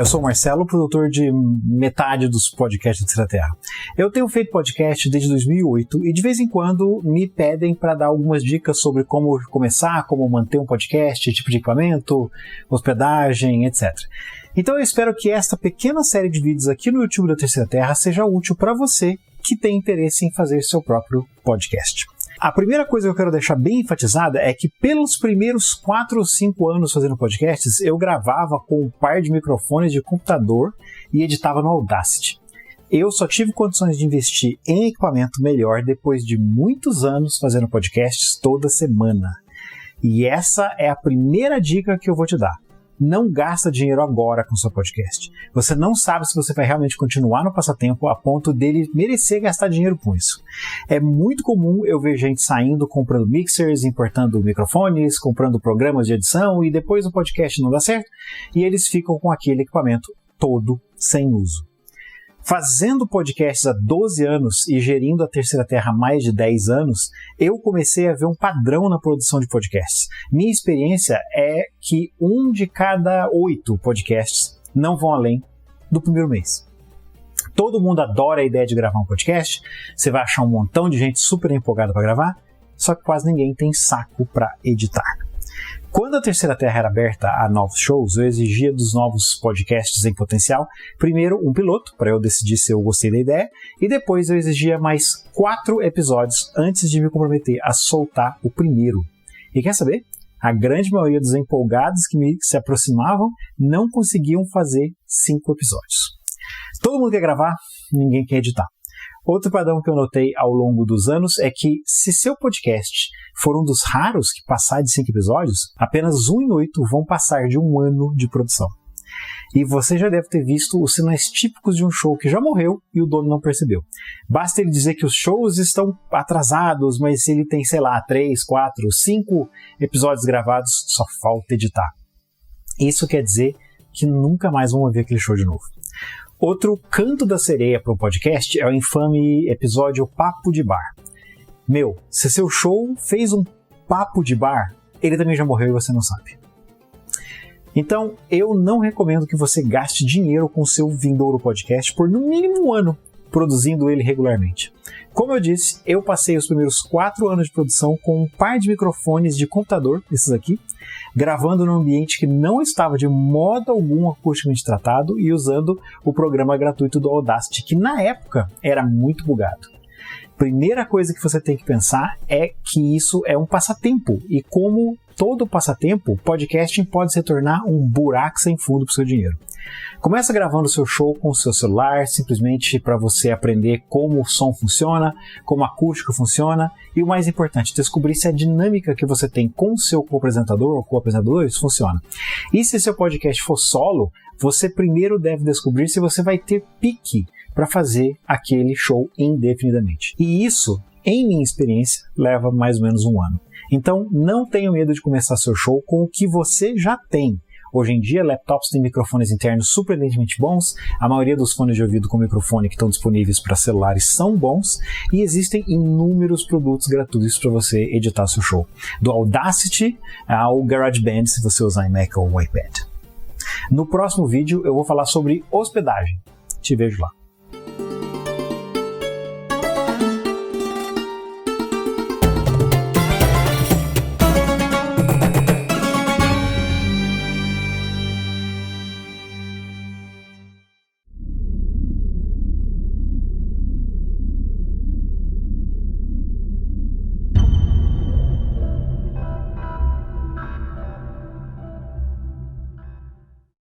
eu sou o Marcelo, produtor de metade dos podcasts do Terra. Eu tenho feito podcast desde 2008 e de vez em quando me pedem para dar algumas dicas sobre como começar, como manter um podcast, tipo de equipamento, hospedagem, etc. Então eu espero que esta pequena série de vídeos aqui no YouTube da Terceira Terra seja útil para você que tem interesse em fazer seu próprio podcast. A primeira coisa que eu quero deixar bem enfatizada é que pelos primeiros 4 ou 5 anos fazendo podcasts, eu gravava com um par de microfones de computador e editava no Audacity. Eu só tive condições de investir em equipamento melhor depois de muitos anos fazendo podcasts toda semana. E essa é a primeira dica que eu vou te dar. Não gasta dinheiro agora com seu podcast. Você não sabe se você vai realmente continuar no passatempo a ponto dele merecer gastar dinheiro com isso. É muito comum eu ver gente saindo comprando mixers, importando microfones, comprando programas de edição e depois o podcast não dá certo e eles ficam com aquele equipamento todo sem uso. Fazendo podcasts há 12 anos e gerindo a Terceira Terra há mais de 10 anos, eu comecei a ver um padrão na produção de podcasts. Minha experiência é que 1 de cada 8 podcasts não vão além do primeiro mês. Todo mundo adora a ideia de gravar um podcast, você vai achar um montão de gente super empolgada para gravar, só que quase ninguém tem saco para editar. Quando a Terceira Terra era aberta a novos shows, eu exigia dos novos podcasts em potencial, primeiro um piloto, para eu decidir se eu gostei da ideia, e depois eu exigia mais 4 episódios antes de me comprometer a soltar o primeiro. E quer saber? A grande maioria dos empolgados que se aproximavam não conseguiam fazer 5 episódios. Todo mundo quer gravar, ninguém quer editar. Outro padrão que eu notei ao longo dos anos é que, se seu podcast for um dos raros que passar de 5 episódios, apenas 1 em 8 vão passar de 1 ano de produção. E você já deve ter visto os sinais típicos de um show que já morreu e o dono não percebeu. Basta ele dizer que os shows estão atrasados, mas ele tem, 3, 4, 5 episódios gravados, só falta editar. Isso quer dizer que nunca mais vão ver aquele show de novo. Outro canto da sereia para um podcast é o infame episódio Papo de Bar. Se seu show fez um papo de bar, ele também já morreu e você não sabe. Então, eu não recomendo que você gaste dinheiro com seu vindouro podcast por no mínimo 1 ano produzindo ele regularmente. Como eu disse, eu passei os primeiros 4 anos de produção com um par de microfones de computador, esses aqui, gravando num ambiente que não estava de modo algum acusticamente tratado e usando o programa gratuito do Audacity, que na época era muito bugado. Primeira coisa que você tem que pensar é que isso é um passatempo, e como todo passatempo, podcasting pode se tornar um buraco sem fundo para o seu dinheiro. Começa gravando seu show com o seu celular, simplesmente para você aprender como o som funciona, como a acústica funciona e, o mais importante, descobrir se a dinâmica que você tem com o seu co-apresentador ou co-apresentadores funciona. E se seu podcast for solo, você primeiro deve descobrir se você vai ter pique para fazer aquele show indefinidamente. E isso, em minha experiência, leva mais ou menos 1 ano. Então, não tenha medo de começar seu show com o que você já tem. Hoje em dia, laptops têm microfones internos surpreendentemente bons, a maioria dos fones de ouvido com microfone que estão disponíveis para celulares são bons, e existem inúmeros produtos gratuitos para você editar seu show. Do Audacity ao GarageBand, se você usar iMac ou iPad. No próximo vídeo, eu vou falar sobre hospedagem. Te vejo lá.